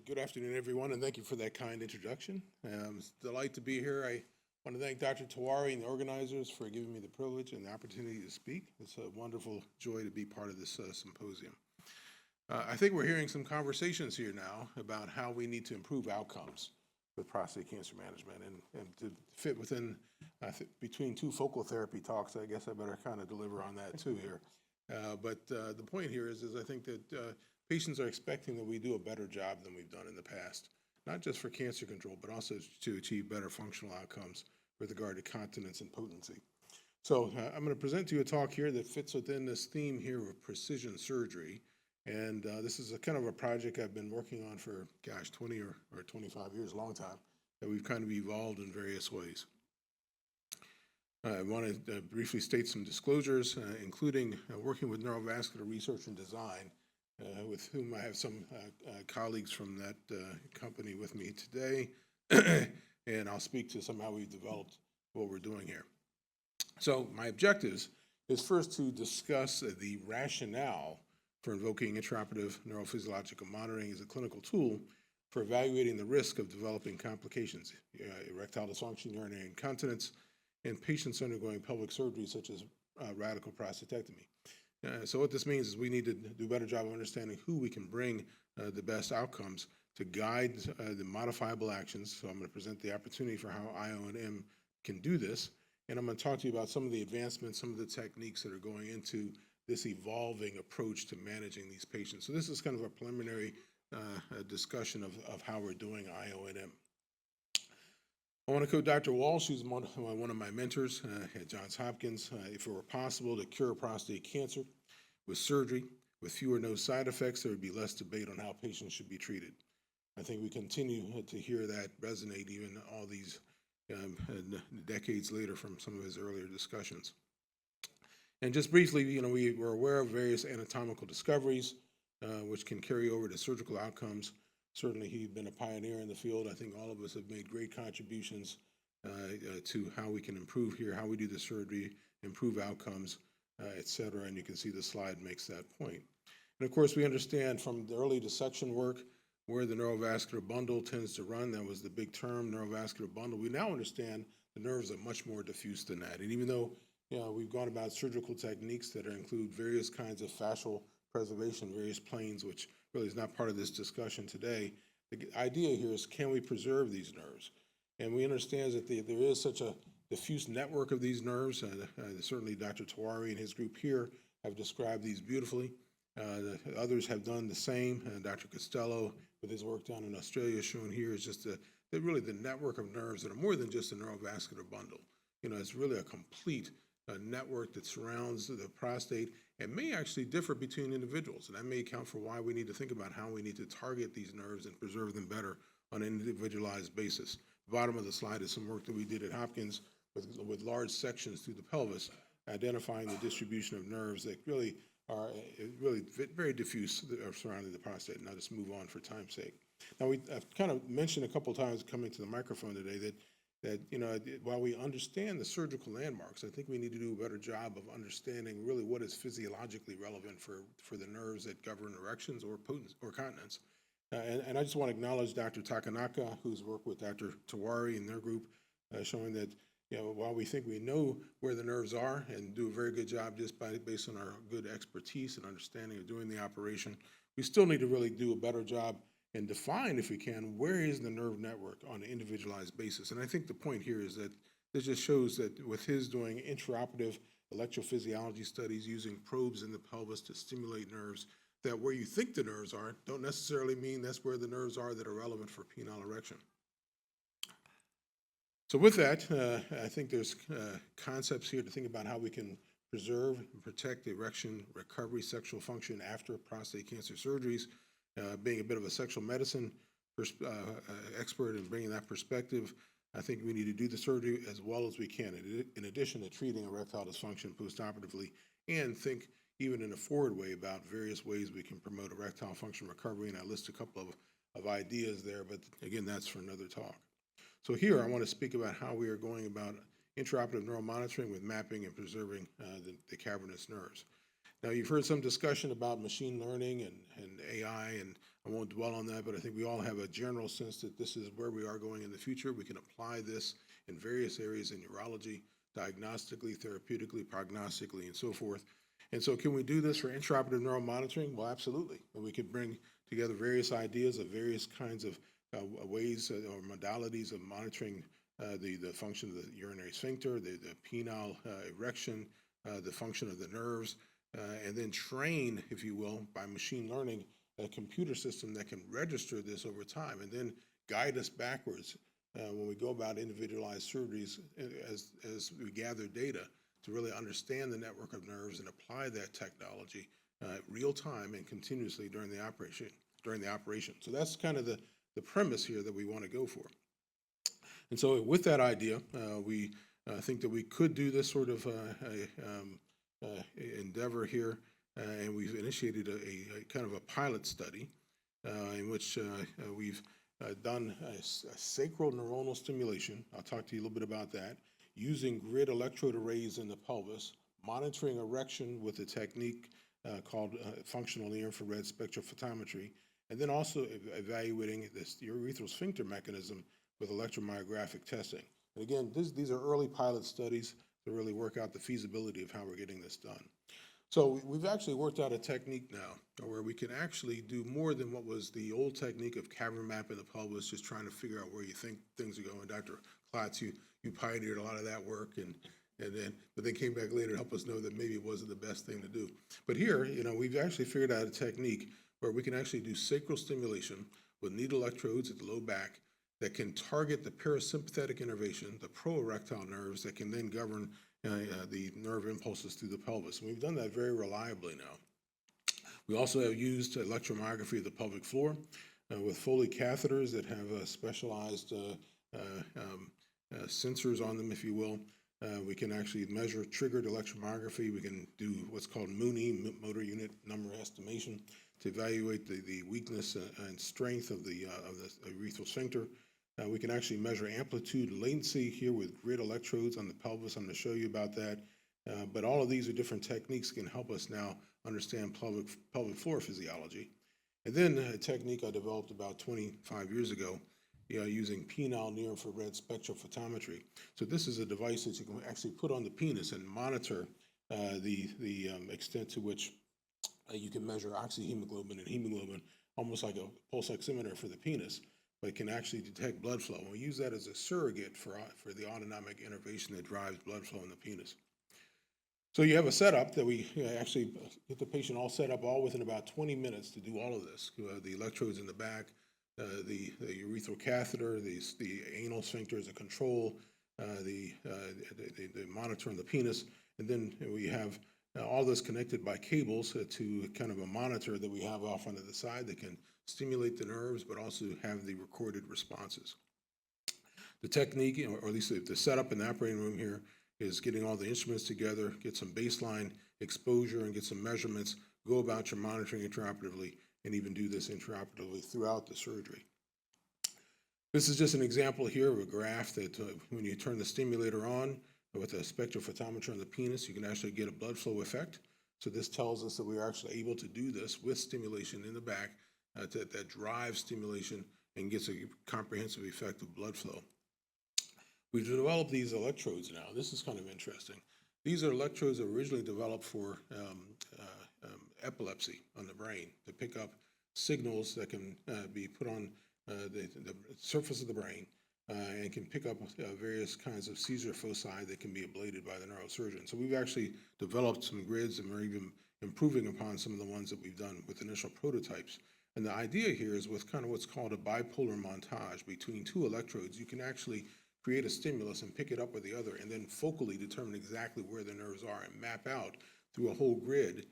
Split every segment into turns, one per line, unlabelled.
Good afternoon, everyone, and thank you for that kind introduction. It's a delight to be here. I want to thank Dr. Tawari and the organizers for giving me the privilege and the opportunity to speak. It's a wonderful joy to be part of this symposium. I think we're hearing some conversations here now about how we need to improve outcomes with prostate cancer management, and to fit within between two focal therapy talks, I guess I better kind of deliver on that too here. But the point here is I think that patients are expecting that we do a better job than we've done in the past, not just for cancer control, but also to achieve better functional outcomes with regard to continence and potency. So I'm going to present to you a talk here that fits within this theme here of precision surgery. And this is a kind of a project I've been working on for, 20 or 25 years, a long time, that we've kind of evolved in various ways. I want to briefly state some disclosures, including working with neurovascular research and design, with whom I have some colleagues from that company with me today, and I'll speak to somehow we've developed what we're doing here. So my objectives is first to discuss the rationale for invoking intraoperative neurophysiological monitoring as a clinical tool for evaluating the risk of developing complications, erectile dysfunction, urinary incontinence, in patients undergoing pelvic surgery such as radical prostatectomy. So what this means is we need to do a better job of understanding who we can bring the best outcomes to guide the modifiable actions. So I'm going to present the opportunity for how IO&M can do this, and I'm going to talk to you about some of the advancements, some of the techniques that are going into this evolving approach to managing these patients. So this is kind of a preliminary discussion of how we're doing IO&M. I want to quote Dr. Walsh, who's one of my mentors at Johns Hopkins. If it were possible to cure prostate cancer with surgery, with few or no side effects, there would be less debate on how patients should be treated. I think we continue to hear that resonate even all these decades later from some of his earlier discussions. And just briefly, we were aware of various anatomical discoveries which can carry over to surgical outcomes. Certainly, he's been a pioneer in the field. I think all of us have made great contributions to how we can improve here, how we do the surgery, improve outcomes, et cetera. And you can see the slide makes that point. And of course, we understand from the early dissection work where the neurovascular bundle tends to run. That was the big term, neurovascular bundle. We now understand the nerves are much more diffuse than that. And even though we've gone about surgical techniques that include various kinds of fascial preservation, various planes, which really is not part of this discussion today. The idea here is, can we preserve these nerves? And we understand that there is such a diffuse network of these nerves. Certainly Dr. Tawari and his group here have described these beautifully. Others have done the same. Dr. Costello, with his work down in Australia, shown here, is just really the network of nerves that are more than just a neurovascular bundle. It's really a complete network that surrounds the prostate and may actually differ between individuals. And that may account for why we need to think about how we need to target these nerves and preserve them better on an individualized basis. The bottom of the slide is some work that we did at Hopkins with large sections through the pelvis, identifying the distribution of nerves that really are very diffuse surrounding the prostate. And I'll just move on for time's sake. Now, I've kind of mentioned a couple of times coming to the microphone today that while we understand the surgical landmarks, I think we need to do a better job of understanding really what is physiologically relevant for the nerves that govern erections or continence. And I just want to acknowledge Dr. Takanaka, who's worked with Dr. Tawari and their group, showing that while we think we know where the nerves are and do a very good job just based on our good expertise and understanding of doing the operation, we still need to really do a better job and define, if we can, where is the nerve network on an individualized basis. And I think the point here is that this just shows that with his doing intraoperative electrophysiology studies using probes in the pelvis to stimulate nerves, that where you think the nerves are don't necessarily mean that's where the nerves are that are relevant for penile erection. So with that, I think there's concepts here to think about how we can preserve and protect erection, recovery, sexual function after prostate cancer surgeries. Being a bit of a sexual medicine expert and bringing that perspective, I think we need to do the surgery as well as we can, in addition to treating erectile dysfunction postoperatively, and think even in a forward way about various ways we can promote erectile function recovery. And I list a couple of ideas there, but again, that's for another talk. So here I want to speak about how we are going about intraoperative neuromonitoring with mapping and preserving the cavernous nerves. Now, you've heard some discussion about machine learning and AI, and I won't dwell on that, but I think we all have a general sense that this is where we are going in the future. We can apply this in various areas in urology, diagnostically, therapeutically, prognostically, and so forth. And so can we do this for intraoperative neuromonitoring? Well, absolutely. And we could bring together various ideas of various kinds of ways or modalities of monitoring the function of the urinary sphincter, the penile erection, the function of the nerves, and then train, if you will, by machine learning, a computer system that can register this over time and then guide us backwards when we go about individualized surgeries as we gather data to really understand the network of nerves and apply that technology real time and continuously during the operation. So that's kind of the premise here that we want to go for. And so with that idea, we think that we could do this sort of endeavor here, and we've initiated a kind of a pilot study in which we've done a sacral neuronal stimulation. I'll talk to you a little bit about that, using grid electrode arrays in the pelvis, monitoring erection with a technique called functional near-infrared spectrophotometry, and then also evaluating this urethral sphincter mechanism with electromyographic testing. And again, these are early pilot studies to really work out the feasibility of how we're getting this done. So we've actually worked out a technique now where we can actually do more than what was the old technique of cavern map in the pelvis, just trying to figure out where you think things are going. Dr. Klotz, you pioneered a lot of that work, but then came back later to help us know that maybe it wasn't the best thing to do. But here, we've actually figured out a technique where we can actually do sacral stimulation with needle electrodes at the low back that can target the parasympathetic innervation, the proerectile nerves that can then govern the nerve impulses through the pelvis. And we've done that very reliably now. We also have used electromyography of the pelvic floor with Foley catheters that have specialized sensors on them, if you will. We can actually measure triggered electromyography. We can do what's called MUNI, motor unit number estimation, to evaluate the weakness and strength of the urethral sphincter. We can actually measure amplitude and latency here with grid electrodes on the pelvis. I'm going to show you about that. But all of these are different techniques that can help us now understand pelvic floor physiology. And then a technique I developed about 25 years ago, using penile near-infrared spectrophotometry. So this is a device that you can actually put on the penis and monitor the extent to which you can measure oxyhemoglobin and hemoglobin, almost like a pulse oximeter for the penis, but it can actually detect blood flow. And we use that as a surrogate for the autonomic innervation that drives blood flow in the penis. So you have a setup that we actually get the patient all set up all within about 20 minutes to do all of this. The electrodes in the back, the urethral catheter, the anal sphincter as a control, the monitor on the penis, and then we have all this connected by cables to kind of a monitor that we have off onto the side that can stimulate the nerves, but also have the recorded responses. The technique, or at least the setup in the operating room here, is getting all the instruments together, get some baseline exposure and get some measurements, go about your monitoring intraoperatively, and even do this intraoperatively throughout the surgery. This is just an example here of a graph that when you turn the stimulator on with a spectrophotometer on the penis, you can actually get a blood flow effect. So this tells us that we are actually able to do this with stimulation in the back that drives stimulation and gets a comprehensive effect of blood flow. We've developed these electrodes now. This is kind of interesting. These are electrodes that were originally developed for epilepsy on the brain to pick up signals that can be put on the surface of the brain and can pick up various kinds of seizure foci that can be ablated by the neurosurgeon. So we've actually developed some grids, and we're even improving upon some of the ones that we've done with initial prototypes. And the idea here is with kind of what's called a bipolar montage between two electrodes, you can actually create a stimulus and pick it up with the other, and then focally determine exactly where the nerves are and map out through a whole grid,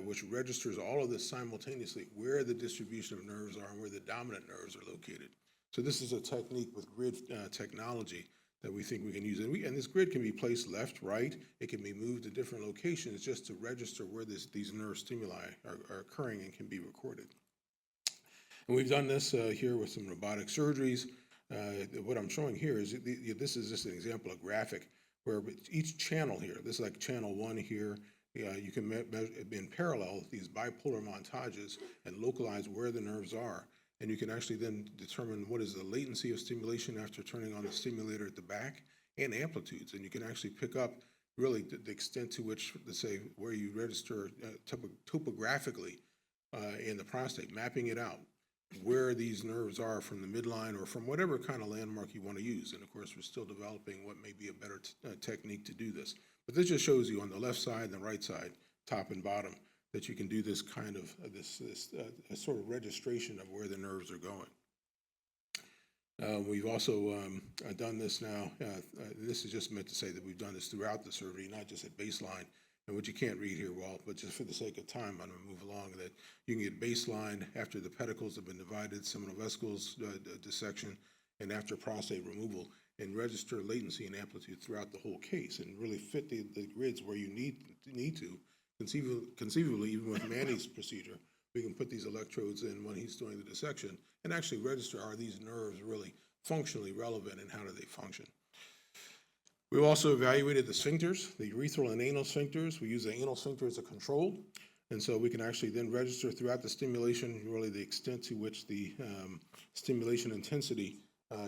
which registers all of this simultaneously, where the distribution of nerves are and where the dominant nerves are located. So this is a technique with grid technology that we think we can use. And this grid can be placed left, right. It can be moved to different locations just to register where these nerve stimuli are occurring and can be recorded. And we've done this here with some robotic surgeries. What I'm showing here is this is just an example of graphic where each channel here, this is like channel 1 here, you can measure in parallel these bipolar montages and localize where the nerves are. And you can actually then determine what is the latency of stimulation after turning on the stimulator at the back and amplitudes. And you can actually pick up really the extent to which, let's say, where you register topographically in the prostate, mapping it out, where these nerves are from the midline or from whatever kind of landmark you want to use. And of course, we're still developing what may be a better technique to do this. But this just shows you on the left side and the right side, top and bottom, that you can do this kind of sort of registration of where the nerves are going. We've also done this now. This is just meant to say that we've done this throughout the surgery, not just at baseline. And what you can't read here, Walt, but just for the sake of time, I'm going to move along, that you can get baseline after the pedicles have been divided, seminal vesicles dissection, and after prostate removal, and register latency and amplitude throughout the whole case, and really fit the grids where you need to. Conceivably, even with Manny's procedure, we can put these electrodes in when he's doing the dissection and actually register, are these nerves really functionally relevant and how do they function? We've also evaluated the sphincters, the urethral and anal sphincters. We use the anal sphincter as a control, and so we can actually then register throughout the stimulation really the extent to which the stimulation intensity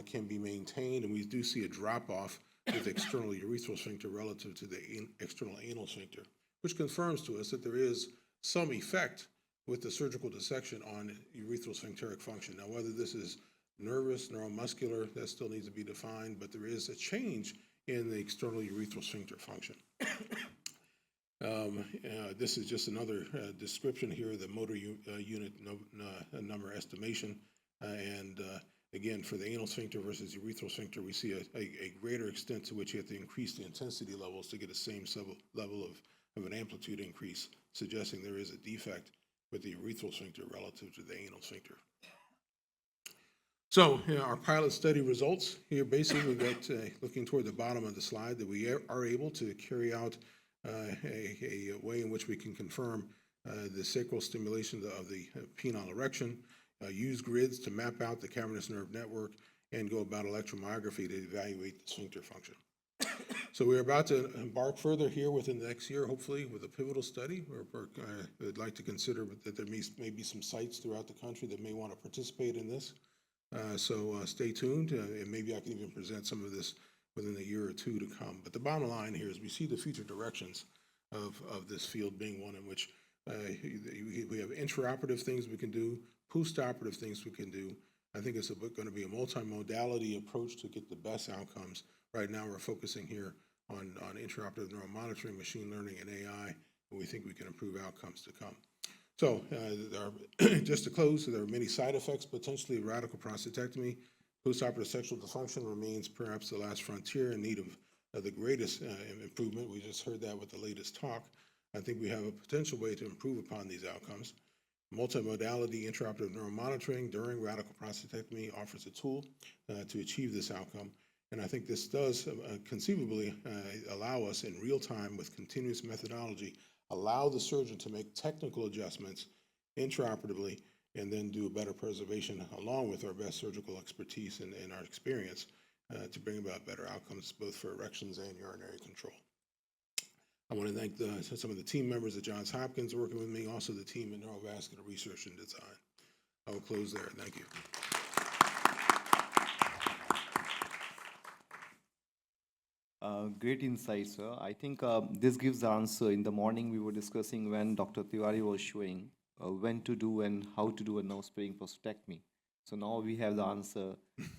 can be maintained, and we do see a drop-off with the external urethral sphincter relative to the external anal sphincter, which confirms to us that there is some effect with the surgical dissection on urethral sphincteric function. Now, whether this is nervous, neuromuscular, that still needs to be defined, but there is a change in the external urethral sphincter function. This is just another description here of the motor unit number estimation. Again, for the anal sphincter versus urethral sphincter, we see a greater extent to which you have to increase the intensity levels to get the same level of an amplitude increase, suggesting there is a defect with the urethral sphincter relative to the anal sphincter. So, our pilot study results here, basically, we've got, looking toward the bottom of the slide, that we are able to carry out a way in which we can confirm the sacral stimulation of the penile erection, use grids to map out the cavernous nerve network, and go about electromyography to evaluate the sphincter function. So we're about to embark further here within the next year, hopefully, with a pivotal study. We'd like to consider that there may be some sites throughout the country that may want to participate in this. So stay tuned, and maybe I can even present some of this within a year or two to come. But the bottom line here is we see the future directions of this field being one in which we have intraoperative things we can do, postoperative things we can do. I think it's going to be a multimodality approach to get the best outcomes. Right now we're focusing here on intraoperative neuromonitoring, machine learning, and AI, and we think we can improve outcomes to come. So just to close, there are many side effects potentially of radical prostatectomy. Postoperative sexual dysfunction remains perhaps the last frontier in need of the greatest improvement. We just heard that with the latest talk. I think we have a potential way to improve upon these outcomes. Multimodality intraoperative neuromonitoring during radical prostatectomy offers a tool to achieve this outcome. And I think this does conceivably allow us in real time with continuous methodology, allow the surgeon to make technical adjustments intraoperatively and then do a better preservation along with our best surgical expertise and our experience to bring about better outcomes both for erections and urinary control. I want to thank some of the team members at Johns Hopkins working with me, also the team in neurovascular research and design. I will close there. Thank you.
Great insight, sir. I think this gives the answer. In the morning, we were discussing when Dr. Tiwari was showing when to do and how to do a nerve-sparing prostatectomy. So now we have the answer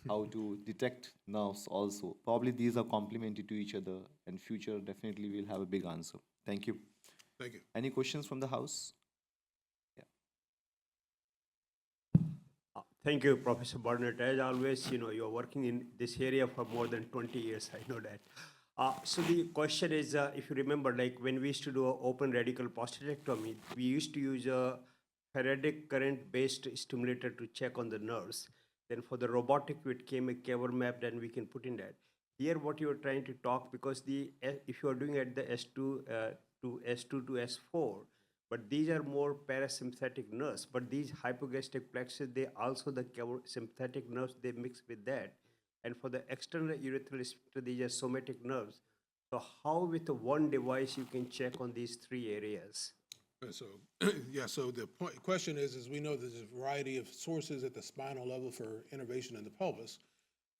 how to detect nerves also. Probably these are complementary to each other, and future definitely we'll have a big answer. Thank you.
Thank you.
Any questions from the house?
Thank you, Professor Burnett. As always, you're working in this area for more than 20 years. I know that. So the question is, if you remember, like when we used to do an open radical prostatectomy, we used to use a Faraday current-based stimulator to check on the nerves. Then for the robotic, it came a cover map, then we can put in that. Here, what you are trying to talk, because if you are doing at the S2 to S4, but these are more parasympathetic nerves. But these hypogastric plexus, they also the sympathetic nerves, they mix with that. And for the external urethral sphincter, these are somatic nerves. So how with the one device you can check on these three areas?
So, yeah, so the question is we know there's a variety of sources at the spinal level for innervation in the pelvis.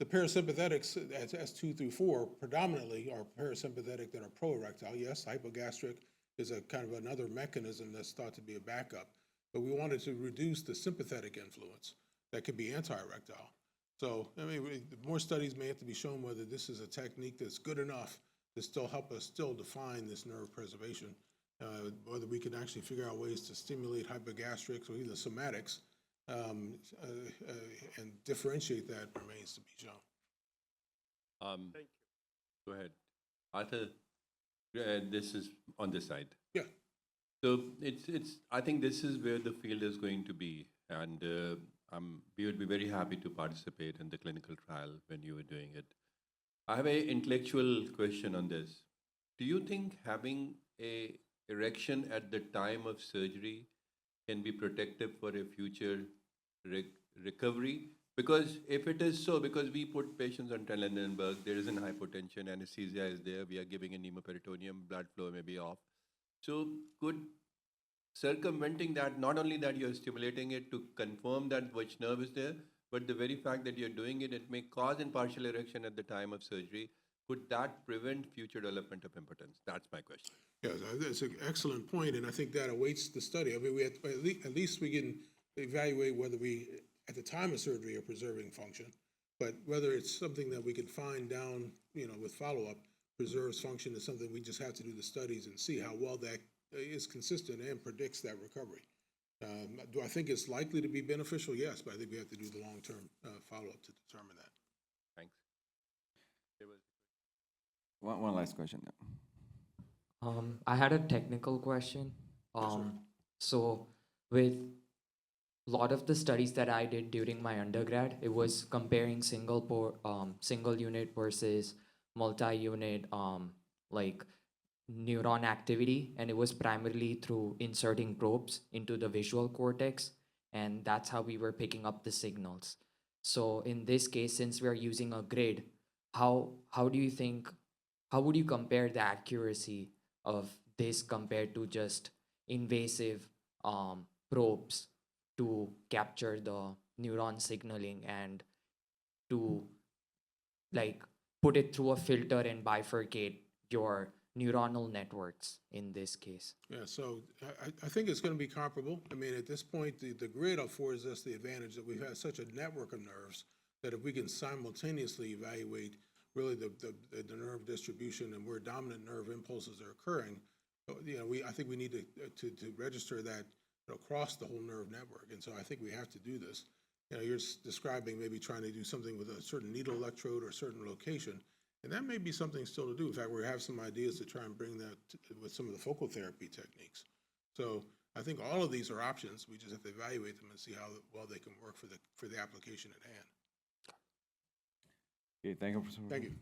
The parasympathetics, as S2 through 4, predominantly are parasympathetic that are proerectile. Yes, hypogastric is a kind of another mechanism that's thought to be a backup, but we wanted to reduce the sympathetic influence that could be anti-erectile. So, I mean, more studies may have to be shown whether this is a technique that's good enough to still help us still define this nerve preservation, whether we can actually figure out ways to stimulate hypogastrics or even somatics, and differentiate that remains to be shown.
Thank you.
Go ahead. Arthur, this is on this side.
Yeah.
So I think this is where the field is going to be, and we would be very happy to participate in the clinical trial when you were doing it. I have an intellectual question on this. Do you think having a erection at the time of surgery can be protective for a future recovery? Because if it is so, because we put patients on Trendelenburg, there isn't hypotension, anesthesia is there, we are giving a pneumoperitoneum, blood flow may be off. So could circumventing that, not only that you're stimulating it to confirm that which nerve is there, but the very fact that you're doing it, it may cause in partial erection at the time of surgery. Could that prevent future development of impotence? That's my question.
Yeah, that's an excellent point, and I think that awaits the study. I mean, at least we can evaluate whether we, at the time of surgery, are preserving function, but whether it's something that we can find down, with follow-up, preserves function is something we just have to do the studies and see how well that is consistent and predicts that recovery. Do I think it's likely to be beneficial? Yes, but I think we have to do the long-term follow-up to determine that.
Thanks.
One last question.
I had a technical question. So with a lot of the studies that I did during my undergrad, it was comparing single unit versus multi-unit, like neuron activity, and it was primarily through inserting probes into the visual cortex, and that's how we were picking up the signals. So in this case, since we're using a grid, how do you think, how would you compare the accuracy of this compared to just invasive probes to capture the neuron signaling and to like put it through a filter and bifurcate your neuronal networks in this case?
Yeah, so I think it's going to be comparable. I mean, at this point, the grid affords us the advantage that we've had such a network of nerves that if we can simultaneously evaluate really the nerve distribution and where dominant nerve impulses are occurring, I think we need to register that across the whole nerve network. And so I think we have to do this. You're describing maybe trying to do something with a certain needle electrode or a certain location, and that may be something still to do. In fact, we have some ideas to try and bring that with some of the focal therapy techniques. So I think all of these are options. We just have to evaluate them and see how well they can work for the application at hand.
Okay, thank you, Professor.
Thank you.